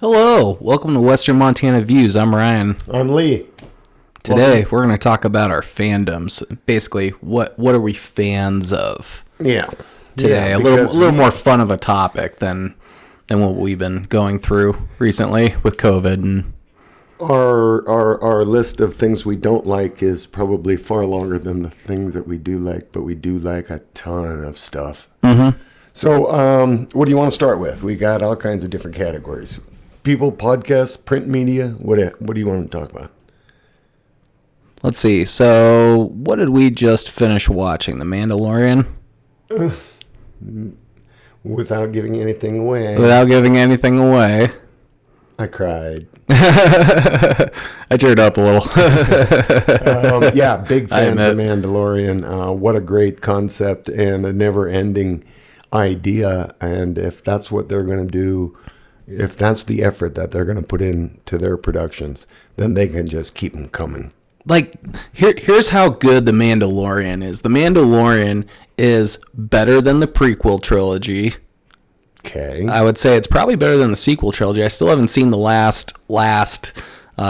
Hello, welcome to Western Montana Views. I'm Ryan. I'm Lee. Today we're going to talk about our fandoms. Basically, what are we fans of? Yeah. Today, Yeah, a little more fun of a topic than what we've been going through recently with COVID. And our list of things we don't like is probably far longer than the things that we do like, but we do like a ton of stuff. Mm-hmm. So, what do you want to start with? We got all kinds of different categories: people, podcasts, print media. What do you want to talk about? Let's see. So, what did we just finish watching? The Mandalorian? Without giving anything away. Without giving anything away. I cried. I teared up a little. Yeah, big fans of Mandalorian. What a great concept and a never-ending idea. And if that's what they're going to do, if that's the effort that they're going to put into their productions, then they can just keep them coming. Like, here's how good The Mandalorian is. The Mandalorian is better than the prequel trilogy. Okay. I would say it's probably better than the sequel trilogy. I still haven't seen the last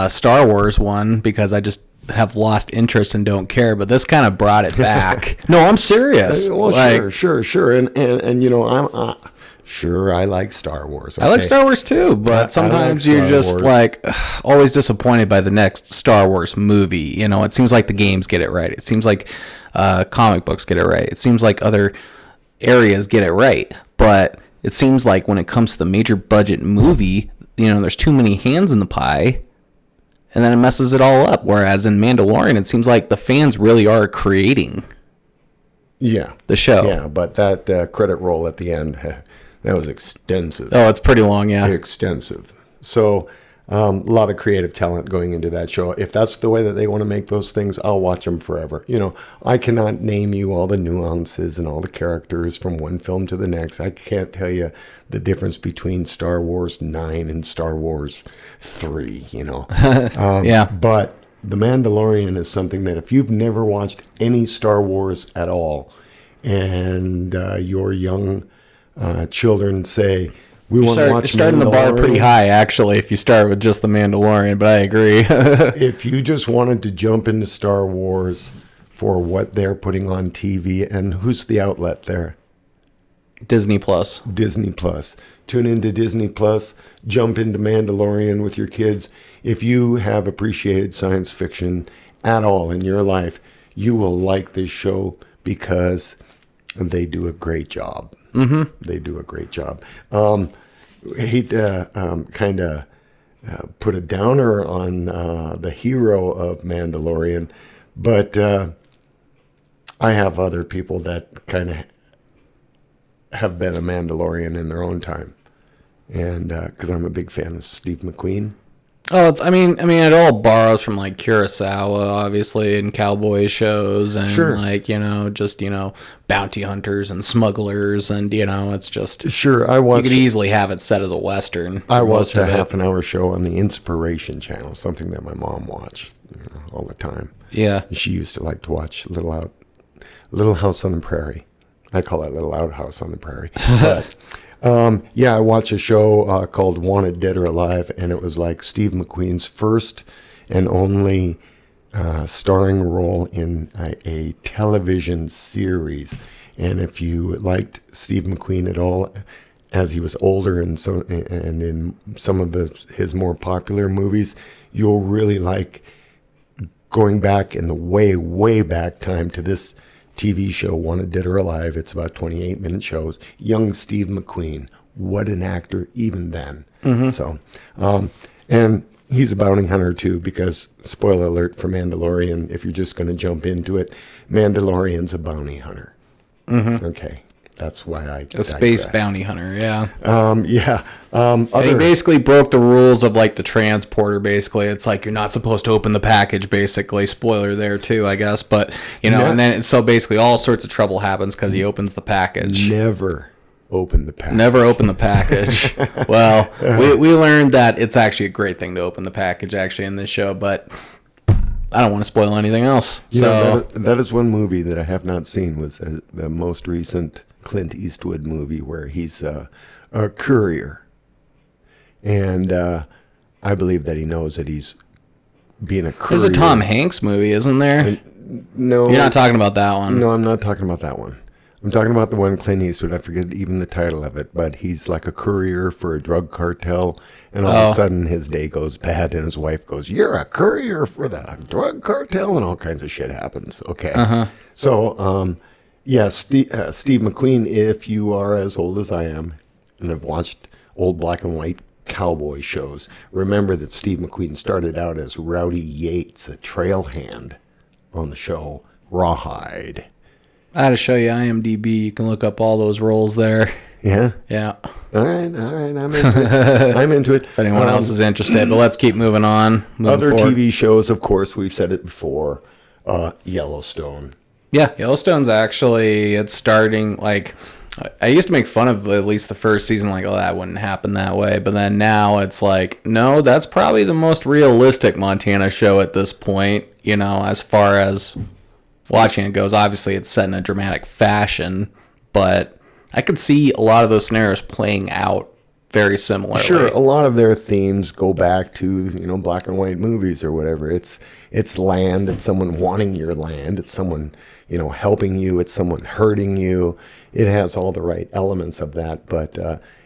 Star Wars one because I just have lost interest and don't care. But this kind of brought it back. No, I'm serious. Well, sure. And you know, sure, I like Star Wars. Okay? I like Star Wars too, but sometimes you're just like always disappointed by the next Star Wars movie. You know, it seems like the games get it right. It seems like comic books get it right. It seems like other areas get it right. But it seems like when it comes to the major budget movie, you know, there's too many hands in the pie, and then it messes it all up. Whereas in Mandalorian, it seems like the fans really are creating the show. Yeah, but that credit roll at the end, that was extensive. Oh, it's pretty long, yeah. Extensive. So a lot of creative talent going into that show. If that's the way that they want to make those things, I'll watch them forever. You know, I cannot name you all the nuances and all the characters from one film to the next. I can't tell you the difference between Star Wars 9 and Star Wars 3, you know. Yeah. But The Mandalorian is something that if you've never watched any Star Wars at all, and your young children say, You're starting the bar pretty high, actually, if you start with just The Mandalorian, but I agree. If you just wanted to jump into Star Wars for what they're putting on TV, and who's the outlet there? Disney Plus. Disney Plus. Tune into Disney Plus, jump into Mandalorian with your kids. If you have appreciated science fiction at all in your life, you will like this show because they do a great job. Mm-hmm. They do a great job. Hate to kind of put a downer on the hero of Mandalorian, but I have other people that kind of have been a Mandalorian in their own time, and because I'm a big fan of Steve McQueen. Oh, I mean, it all borrows from like Kurosawa, obviously, and cowboy shows, and like just bounty hunters and smugglers, and it's just I watched. You could easily have it set as a western. I watched a half-an-hour show on the Inspiration Channel, something that my mom watched all the time. Yeah, she used to like to watch Little House on the Prairie. I call it Little Outhouse on the Prairie. But, I watched a show called Wanted Dead or Alive, and it was like Steve McQueen's first and only starring role in a television series. And if you liked Steve McQueen at all, as he was older and in some of his more popular movies, you'll really like going back in the way back time to this TV show, Wanted Dead or Alive. It's about 28-minute shows. Young Steve McQueen, what an actor even then. Mm-hmm. So, and he's a bounty hunter too, because spoiler alert for Mandalorian, if you're just going to jump into it, Mandalorian's a bounty hunter. Mm-hmm. Okay. That's why I a space bounty hunter, yeah. He basically broke the rules of like the transporter. Basically, it's like you're not supposed to open the package. Basically, spoiler there too, I guess. But and then so basically all sorts of trouble happens because he opens the package. Never open the package. Never open the package. Well, we learned that it's actually a great thing to open the package actually in this show, but I don't want to spoil anything else. That is one movie that I have not seen. Was the most recent Clint Eastwood movie where he's a courier, And I believe that he knows that he's being a courier. There's a Tom Hanks movie, isn't there? No. You're not talking about that one. No, I'm not talking about that one. I'm talking about the one Clint Eastwood. I forget even the title of it, but he's like a courier for a drug cartel, and all of a sudden his day goes bad, and his wife goes, "You're a courier for the drug cartel," and all kinds of shit happens. Okay. So, Steve McQueen, if you are as old as I am and have watched old black and white cowboy shows, remember that Steve McQueen started out as Rowdy Yates, a trail hand on the show Rawhide. I had to show you IMDb. You can look up all those roles there. Yeah? Yeah. All right. I'm into it. I'm into it. If anyone else is interested, but let's keep moving on. Other forward. TV shows, of course, we've said it before. Yellowstone. Yeah, Yellowstone's actually, it's starting, like, I used to make fun of at least the first season, like, oh, that wouldn't happen that way. But then now it's like, no, that's probably the most realistic Montana show at this point, as far as watching it goes. Obviously, it's set in a dramatic fashion, but I could see a lot of those scenarios playing out very similarly. Sure, a lot of their themes go back to, black and white movies or whatever. It's land, it's someone wanting your land, it's someone, helping you, it's someone hurting you. It has all the right elements of that, but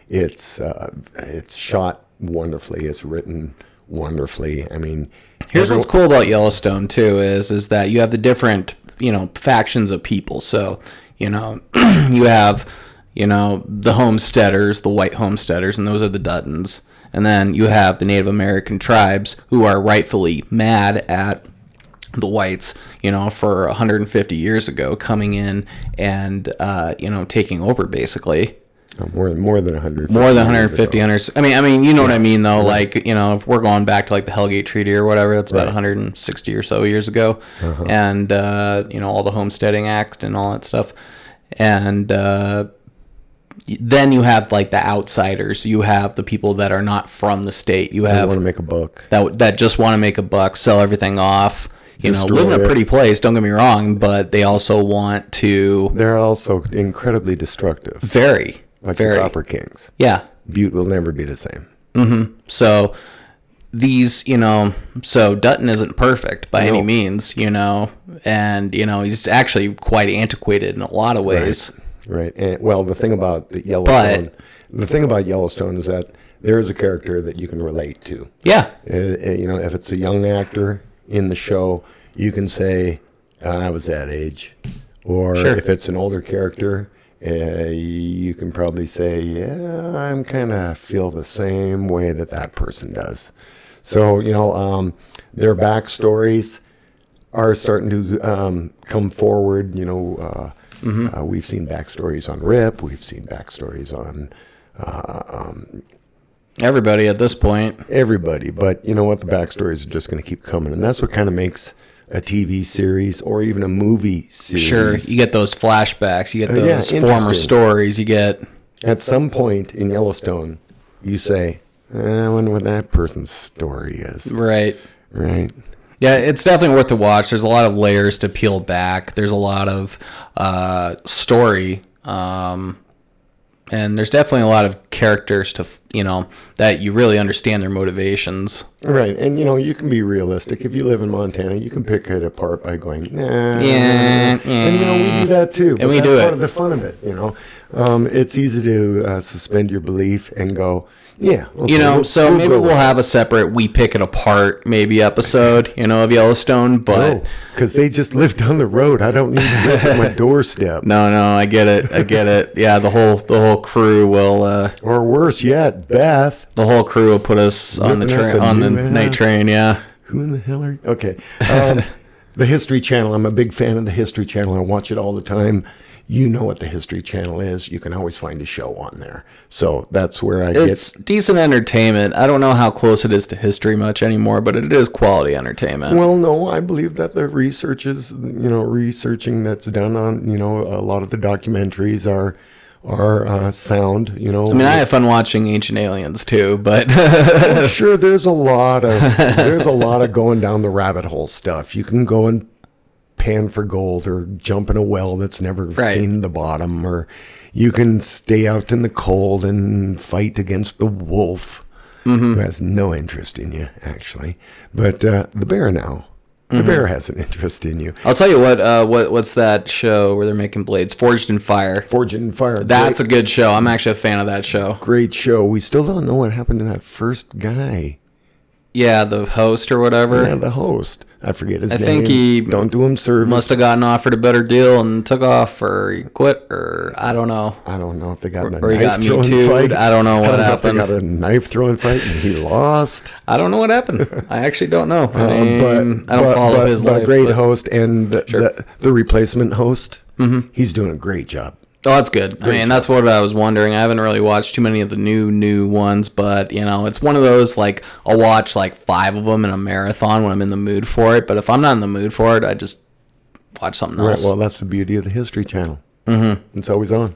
it's shot wonderfully, it's written wonderfully. I mean, here's what's cool about Yellowstone too is that you have the different, factions of people. So, you have the homesteaders, the white homesteaders, and those are the Duttons. And then you have the Native American tribes who are rightfully mad at the whites, for 150 years ago coming in and, taking over basically. More than 150. More than 150. I mean, you know what I mean, though. Right. Like, if we're going back to like the Hellgate Treaty or whatever, that's about 160 or so years ago. And, all the Homesteading Act and all that stuff. And then you have like the outsiders. You have the people that are not from the state. You have want to make a buck. That just want to make a buck, sell everything off. Destroy live in a pretty place, don't get me wrong, but they also want to... They're also incredibly destructive. Very. Like very. The Copper Kings. Yeah. Butte will never be the same. Mm-hmm. So these, so Dutton isn't perfect by any means, and, he's actually quite antiquated in a lot of ways. Right. And, well, the thing about Yellowstone is that there is a character that you can relate to. Yeah. If it's a young actor in the show, you can say, I was that age. Or if it's an older character, you can probably say, yeah, I'm kind of feel the same way that person does. So, their backstories are starting to come forward. We've seen backstories on Rip. We've seen backstories on... everybody at this point. Everybody. But you know what? The backstories are just going to keep coming. And that's what kind of makes a TV series or even a movie series. Sure. You get those flashbacks. You get those former stories. You get... At some point in Yellowstone, you say, I wonder what that person's story is. Right. Right. Yeah, it's definitely worth to watch. There's a lot of layers to peel back. There's a lot of story. And there's definitely a lot of characters to, that you really understand their motivations. Right. And, you can be realistic. If you live in Montana, you can pick it apart by going, nah. Yeah. And, we do that too. And we do it. That's part of the fun of it, It's easy to suspend your belief and go, yeah. Okay, maybe we'll have a separate We Pick It Apart maybe episode, of Yellowstone, but... because they just live down the road. I don't need to live at my doorstep. No, I get it. Yeah, the whole crew will... or worse yet, Beth. The whole crew will put us on the night train, yeah. Who in the hell are you? Okay. The History Channel. I'm a big fan of the History Channel. I watch it all the time. You know what the History Channel is. You can always find a show on there. So that's where It's decent entertainment. I don't know how close it is to history much anymore, but it is quality entertainment. Well, no, I believe that the researching that's done on, a lot of the documentaries are sound, I have fun watching Ancient Aliens too, but sure, there's a lot of going down the rabbit hole stuff. You can go and pan for gold or jump in a well that's never seen the bottom, or you can stay out in the cold and fight against the wolf. who has no interest in you, actually. But the bear now, the bear has an interest in you. I'll tell you what's that show where they're making blades? Forged in Fire. Forged in Fire. That's a good show. I'm actually a fan of that show. Great show. We still don't know what happened to that first guy. Yeah, the host or whatever. Yeah, the host. I forget his name. I think he don't do him service. Must have gotten offered a better deal and took off, or he quit, or I don't know. I don't know if they got in a or he got knife me throwing too. fight. I don't know what happened. If they got a knife throwing fight and he lost. I don't know what happened. I actually don't know. I don't follow his life. But great host and the replacement host. Mm-hmm. He's doing a great job. Oh, that's good. That's what I was wondering. I haven't really watched too many of the new ones, but, it's one of those, like, I'll watch, like, 5 of them in a marathon when I'm in the mood for it. But if I'm not in the mood for it, I just watch something else. Right, well, that's the beauty of the History Channel. Mm-hmm. It's always on.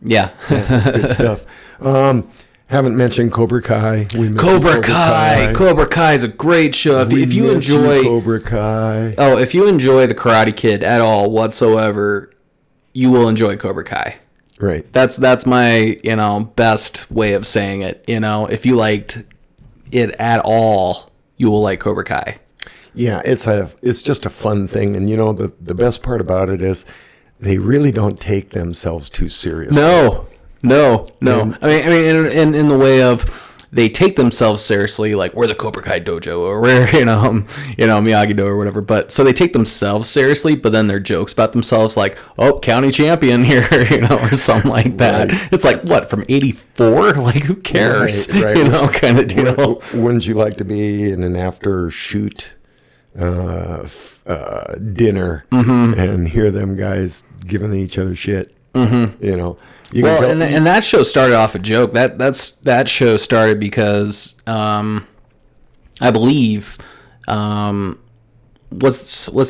Yeah. It's good stuff. Haven't mentioned Cobra Kai. Cobra Kai is a great show. If you enjoy Cobra Kai. Oh, if you enjoy The Karate Kid at all whatsoever, you will enjoy Cobra Kai. Right. That's my, best way of saying it. If you liked it at all, you will like Cobra Kai. Yeah, it's just a fun thing, and the best part about it is they really don't take themselves too seriously. No. In the way of they take themselves seriously, like we're the Cobra Kai dojo, or we're Miyagi-Do or whatever. But so they take themselves seriously, but then their jokes about themselves, like, oh, county champion here, or something like that. Right. It's like, what, from '84? Like, who cares? Right. Kind of deal. Wouldn't you like to be in an after shoot dinner and hear them guys giving each other shit? Mm-hmm. And that show started off a joke. That show started because I believe what's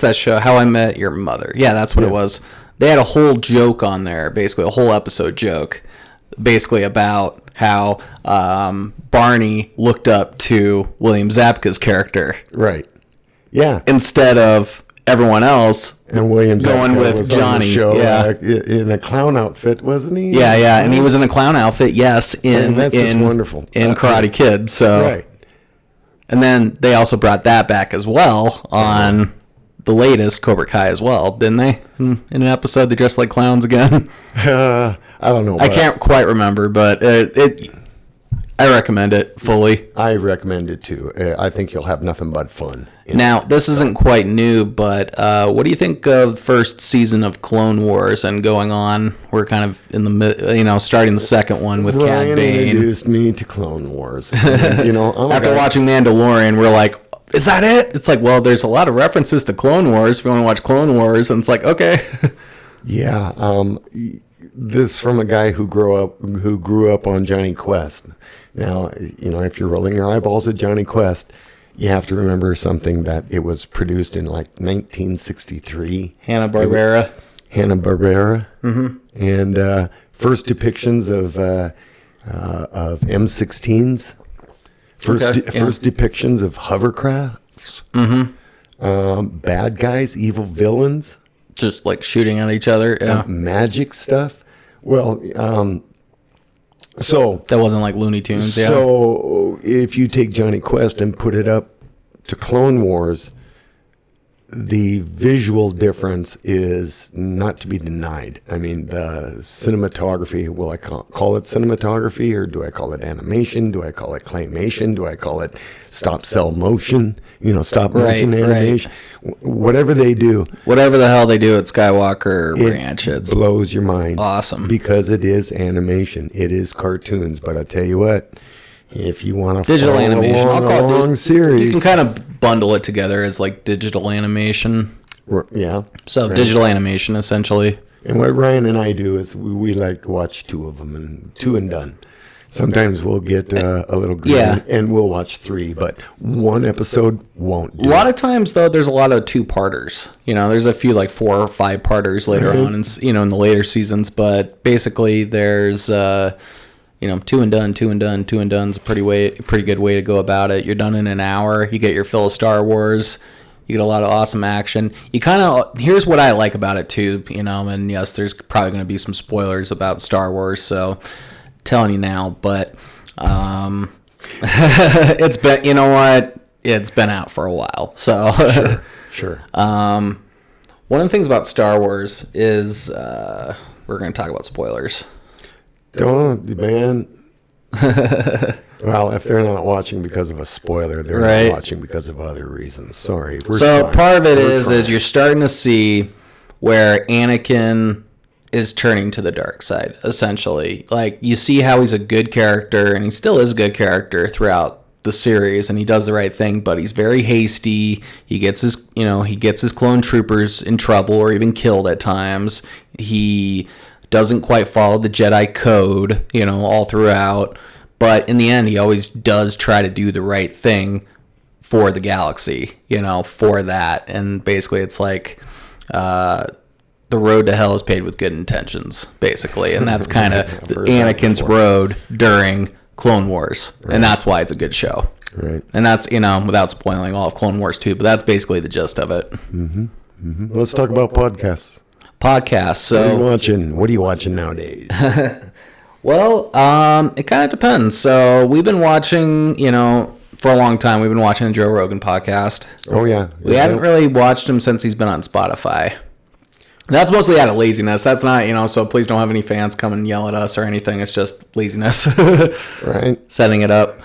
that show? How I Met Your Mother. Yeah, that's what it was. They had a whole joke on there, basically a whole episode joke, basically about how Barney looked up to William Zabka's character. Right. Yeah. Instead of everyone else, and William going Zabka with was Johnny, on the show, in a clown outfit, wasn't he? Yeah, and he was in a clown outfit, yes, that's just wonderful. In Karate Kid, so right. And then they also brought that back as well on the latest Cobra Kai as well, didn't they? In an episode, they dressed like clowns again. I don't know. I can't quite remember, but I recommend it fully. I recommend it too. I think you'll have nothing but fun. Now, this isn't quite new, but what do you think of the first season of Clone Wars and going on? We're kind of in the starting the second one with Cad Bane. Introduced me to Clone Wars. After watching Mandalorian, we're like, is that it? It's like, well, there's a lot of references to Clone Wars if you want to watch Clone Wars, and it's like, okay. Yeah. This from a guy who grew up on Johnny Quest. Now, if you're rolling your eyeballs at Johnny Quest, you have to remember something, that it was produced in like 1963. Hanna-Barbera. Mm-hmm. And first depictions of M16s. First depictions of hovercrafts. Mm-hmm. Bad guys, evil villains. Just like shooting at each other. Yeah. Magic stuff. Well, so that wasn't like Looney Tunes. Yeah. So if you take Johnny Quest and put it up to Clone Wars, the visual difference is not to be denied. I mean, the cinematography, will I call it cinematography, or do I call it animation? Do I call it claymation? Do I call it stop motion animation? Right. Whatever they do. Whatever the hell they do at Skywalker Ranch, it blows your mind. Awesome. Because it is animation. It is cartoons. But I tell you what, if you want to digital animation, I'll call it a long series. You can kind of bundle it together as like digital animation. Yeah. So right. Digital animation, essentially. And what Ryan and I do is we like to watch two of them, and two and done. Sometimes we'll get a little green and we'll watch 3, but one episode won't do. A lot of times, though, there's a lot of 2-parters. There's a few like 4 or 5 parters later on, in the later seasons. But basically, there's 2 and done, 2 and done, 2 and done's a pretty good way to go about it. You're done in an hour. You get your fill of Star Wars. You get a lot of awesome action. Here's what I like about it too. And yes, there's probably going to be some spoilers about Star Wars, so telling you now, but It's been, you know what? It's been out for a while. So, Sure. One of the things about Star Wars is we're going to talk about spoilers. Don't, man. Well, if they're not watching because of a spoiler, they're not watching because of other reasons. Sorry. So part of it is you're starting to see where Anakin is turning to the dark side, essentially. Like, you see how he's a good character, and he still is a good character throughout the series, and he does the right thing, but he's very hasty. He gets his clone troopers in trouble or even killed at times. He doesn't quite follow the Jedi code, all throughout. But in the end, he always does try to do the right thing for the galaxy, for that. And basically, it's like the road to hell is paved with good intentions, basically. And that's kind of Anakin's road during Clone Wars. Right. And that's why it's a good show. Right. And that's, without spoiling all of Clone Wars 2, but that's basically the gist of it. Mm-hmm. Mm-hmm. Let's talk about podcasts. So what are you watching nowadays? Well, it kind of depends. So we've been watching, for a long time, we've been watching the Joe Rogan podcast. Oh, yeah. We hadn't really watched him since he's been on Spotify. That's mostly out of laziness. That's not, so please don't have any fans come and yell at us or anything. It's just laziness. Right. Setting it up.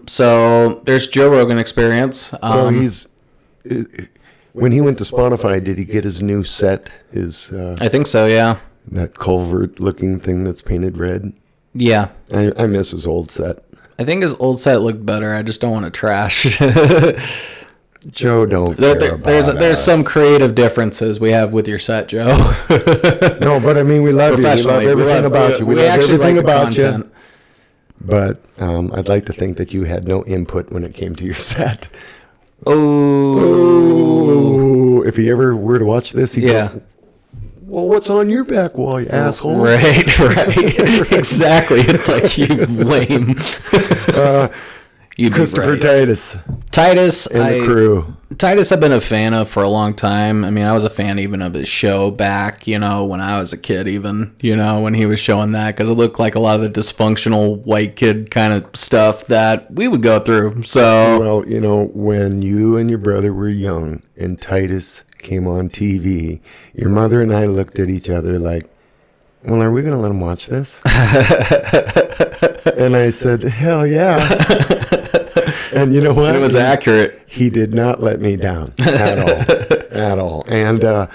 So there's Joe Rogan Experience. So when he went to Spotify, did he get his new set? I think so, yeah. That culvert-looking thing that's painted red? Yeah. I miss his old set. I think his old set looked better. I just don't want to trash. Joe, don't care about There's some creative differences we have with your set, Joe. No, but I mean, we love you. We love everything about you. We love everything about you. But I'd like to think that you had no input when it came to your set. Oh. If he ever were to watch this, he'd go, well, what's on your back wall, you asshole? Right. Exactly. It's like, you lame. Christopher Titus. And the crew. Titus I've been a fan of for a long time. I mean, I was a fan even of his show back, when I was a kid even, when he was showing that, because it looked like a lot of the dysfunctional white kid kind of stuff that we would go through. So, well, when you and your brother were young and Titus came on TV, your mother and I looked at each other like, well, are we going to let him watch this? And I said, hell yeah. And you know what? It was accurate. He did not let me down at all. And I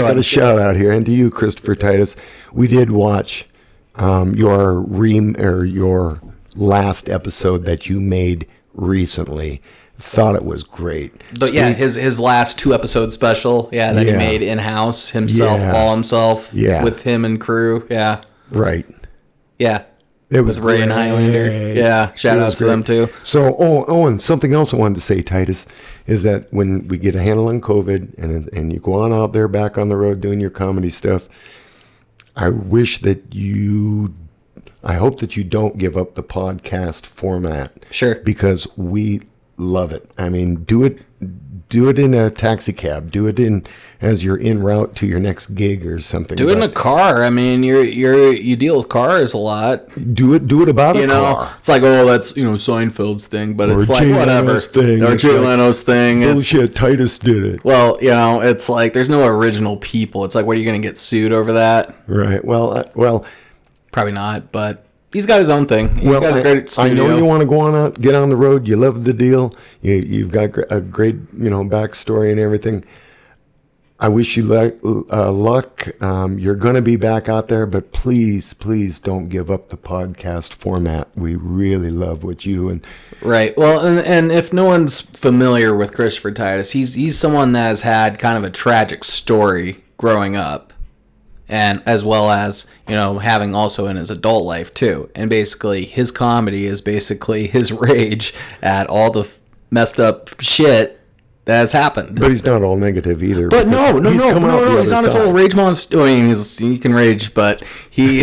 got a shout out here, and to you, Christopher Titus, we did watch your last episode that you made recently. Thought it was great. But his last 2-episode special, that he made in-house himself, all himself, with him and crew, Right. Yeah. It was with Ray and Highlander. Yeah, shout outs to them too. So, and something else I wanted to say, Titus, is that when we get a handle on COVID and you go on out there back on the road doing your comedy stuff, I hope that you don't give up the podcast format. Sure. Because we love it. I mean, do it in a taxi cab. Do it as you're en route to your next gig or something. Do it in a car. I mean, you deal with cars a lot. Do it about a car. It's like, that's Seinfeld's thing, but it's like whatever. Or Jay Leno's thing. Bullshit. Titus did it. Well, it's like there's no original people. It's like, what are you going to get sued over that? Right. Well, probably not, but. He's got his own thing. He's got his great studio. I know you want to go on get on the road. You love the deal. You've got a great, backstory and everything. I wish you luck. You're going to be back out there, but please don't give up the podcast format. We really love what you and right. Well, and if no one's familiar with Christopher Titus, he's someone that has had kind of a tragic story growing up. And as well as, having also in his adult life, too. And basically, his comedy is basically his rage at all the messed up shit that has happened. But he's not all negative either. But no, he's not a total rage monster. I mean, he can rage, but he...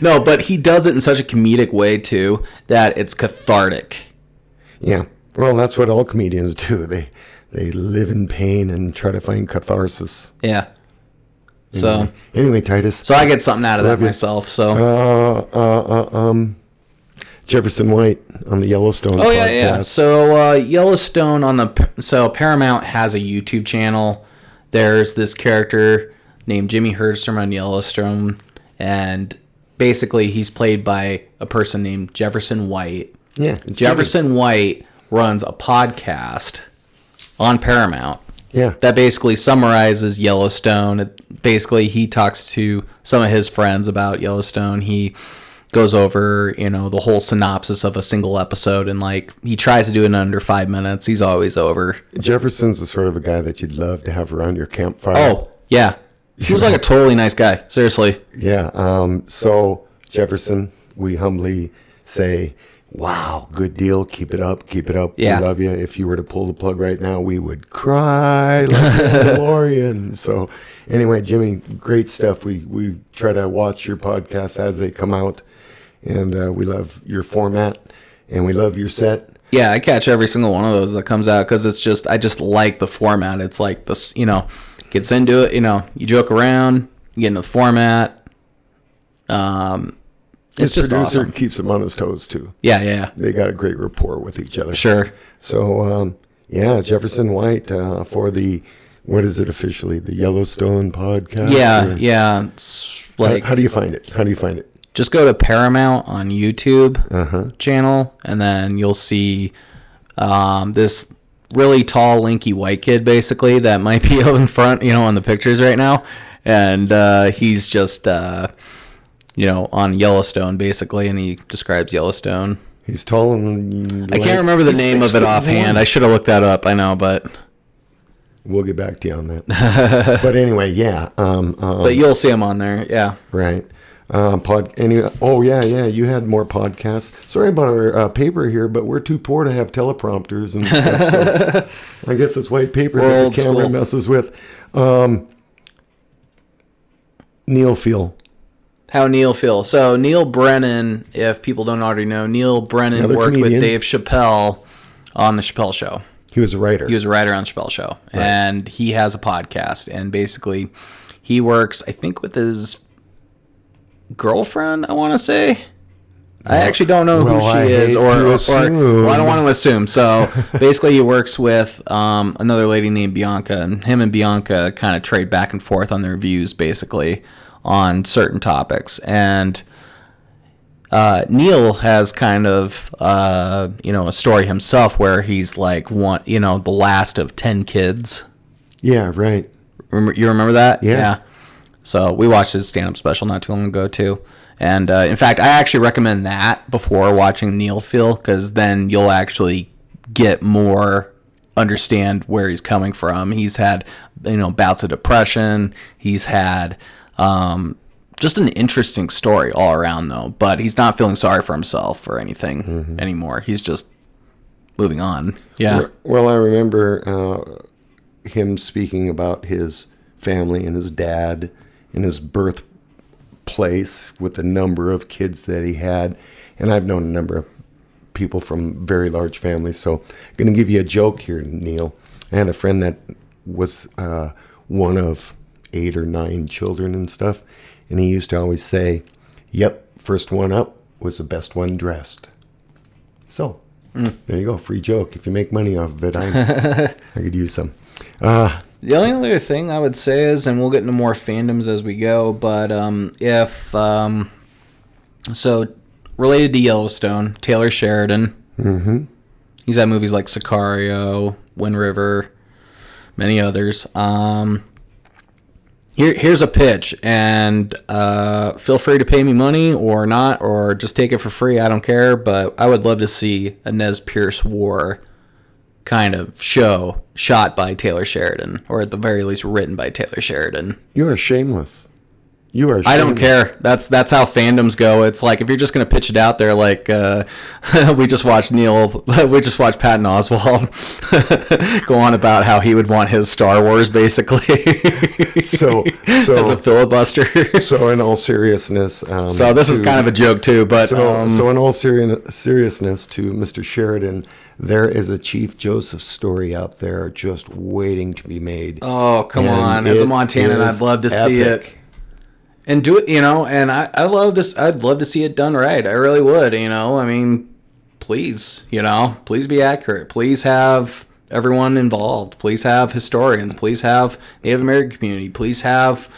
no, but he does it in such a comedic way, too, that it's cathartic. Yeah. Well, that's what all comedians do. They live in pain and try to find catharsis. Yeah. So anyway, Titus. So I get something out of that myself. So Jefferson White on the Yellowstone. Oh podcast. yeah. So Yellowstone so Paramount has a YouTube channel. There's this character named Jimmy Herdstrom on Yellowstone, and basically he's played by a person named Jefferson White. Yeah. Jefferson White runs a podcast on Paramount. Yeah. That basically summarizes Yellowstone. Basically, he talks to some of his friends about Yellowstone. He goes over, the whole synopsis of a single episode, and he tries to do it in under 5 minutes. He's always over. Jefferson's the sort of a guy that you'd love to have around your campfire. Oh, yeah. Seems like a totally nice guy. Seriously. Yeah. So Jefferson, we humbly say, wow, good deal. Keep it up. Keep it up. Yeah. We love you. If you were to pull the plug right now, we would cry like a DeLorean. So anyway, Jimmy, great stuff. We try to watch your podcasts as they come out, and we love your format, and we love your set. Yeah, I catch every single one of those that comes out because I just like the format. It's like this, gets into it, you joke around, you get into the format. It's just producer awesome. Keeps him on his toes too. Yeah. They got a great rapport with each other. Sure. So Jefferson White for the, what is it officially, the Yellowstone podcast? Yeah. It's how do you find it? Just go to Paramount on YouTube channel, and then you'll see this really tall, lanky white kid, basically, that might be out in front, on the pictures right now. And he's just, on Yellowstone, basically, and he describes Yellowstone. He's tall and I can't remember the name of it offhand. I should have looked that up. I know, but we'll get back to you on that. But anyway, yeah. But you'll see him on there, yeah. Right. You had more podcasts. Sorry about our paper here, but we're too poor to have teleprompters and stuff. So I guess it's white paper that the camera messes with. Neil Phil. How Neil feels. So Neil Brennan, if people don't already know, Neil Brennan worked with Dave Chappelle on the Chappelle Show. He was a writer. On the Chappelle Show. Right. And he has a podcast. And basically, he works, I think, with his girlfriend, I want to say. I actually don't know who she is. I don't want to assume. So basically, he works with another lady named Bianca. And him and Bianca kind of trade back and forth on their views, basically, on certain topics. And Neil has kind of a story himself where he's like the last of 10 kids. Yeah, right. You remember that? Yeah. So we watched his stand-up special not too long ago too. And in fact, I actually recommend that before watching Neil Phil, because then you'll actually get more understand where he's coming from. He's had bouts of depression. He's had just an interesting story all around, though. But he's not feeling sorry for himself or anything anymore. He's just moving on. Yeah. Well, I remember him speaking about his family and his dad and his birthplace with the number of kids that he had. And I've known a number of people from very large families. So I'm going to give you a joke here, Neil. I had a friend that was one of 8 or 9 children and stuff. And he used to always say, yep, first one up was the best one dressed. So there you go. Free joke. If you make money off of it, I could use some. The only other thing I would say is, and we'll get into more fandoms as we go, but so related to Yellowstone, Taylor Sheridan. He's had movies like Sicario, Wind River, many others. Here's a pitch, and feel free to pay me money or not, or just take it for free. I don't care, but I would love to see a Nez Perce War kind of show shot by Taylor Sheridan, or at the very least written by Taylor Sheridan. You are shameless. You are shameless. I don't care. That's how fandoms go. It's like, if you're just going to pitch it out there, like we just watched Patton Oswalt go on about how he would want his Star Wars, basically. so as a filibuster. So in all seriousness, so this is kind of a joke too, but so in all seriousness, to Mr. Sheridan, There is a Chief Joseph story out there just waiting to be made. Oh, come on. As a Montanan, I'd love to see it. And do it, and I'd love to see it done right. I really would, I mean, please, please be accurate. Please have everyone involved. Please have historians. Please have Native American community. Please have,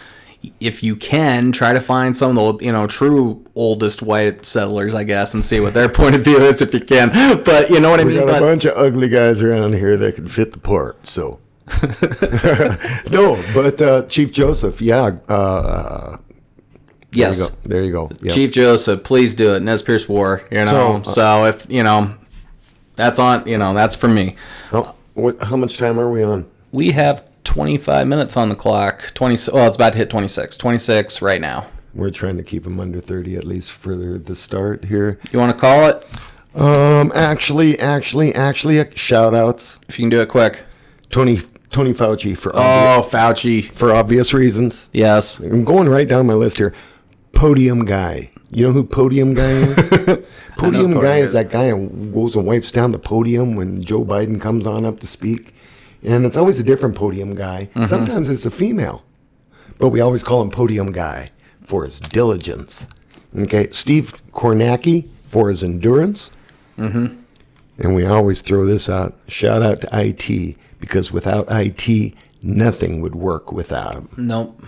if you can, try to find some of the, true oldest white settlers, I guess, and see what their point of view is if you can. But you know what I mean? We got a bunch of ugly guys around here that can fit the part, so. No, but Chief Joseph, yeah. Yes. There you go. Yep. Chief Joseph, please do it. Nez Perce War, So if, that's on, that's for me. How much time are we on? We have 25 minutes on the clock. It's about to hit 26. 26 right now. We're trying to keep them under 30 at least for the start here. You want to call it? Actually, shout outs. If you can do it quick. Tony Fauci Fauci. For obvious reasons. Yes. I'm going right down my list here. Podium guy. You know who Podium guy is? Podium guy is that guy who goes and wipes down the podium when Joe Biden comes on up to speak. And it's always a different podium guy. Mm-hmm. Sometimes it's a female. But we always call him Podium guy for his diligence. Okay. Steve Kornacki for his endurance. Mm-hmm. And we always throw this out. Shout out to IT. Because without IT, nothing would work without him. Nope.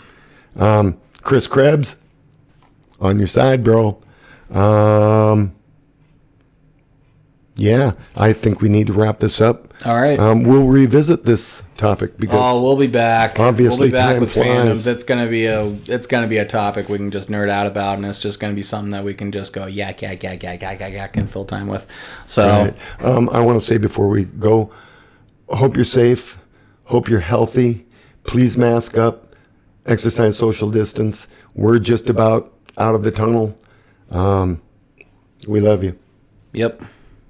Chris Krebs, on your side, bro. Yeah, I think we need to wrap this up. All right. We'll revisit this topic because we'll be back. Obviously, we'll be back time with flies. fandoms. It's gonna be a topic we can just nerd out about, and it's just gonna be something that we can just go yak and fill time with. So, right. I want to say before we go, hope you're safe. Hope you're healthy. Please mask up. Exercise social distance. We're just about out of the tunnel. We love you. Yep.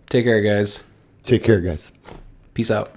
Take care, guys. Take care, guys. Peace out.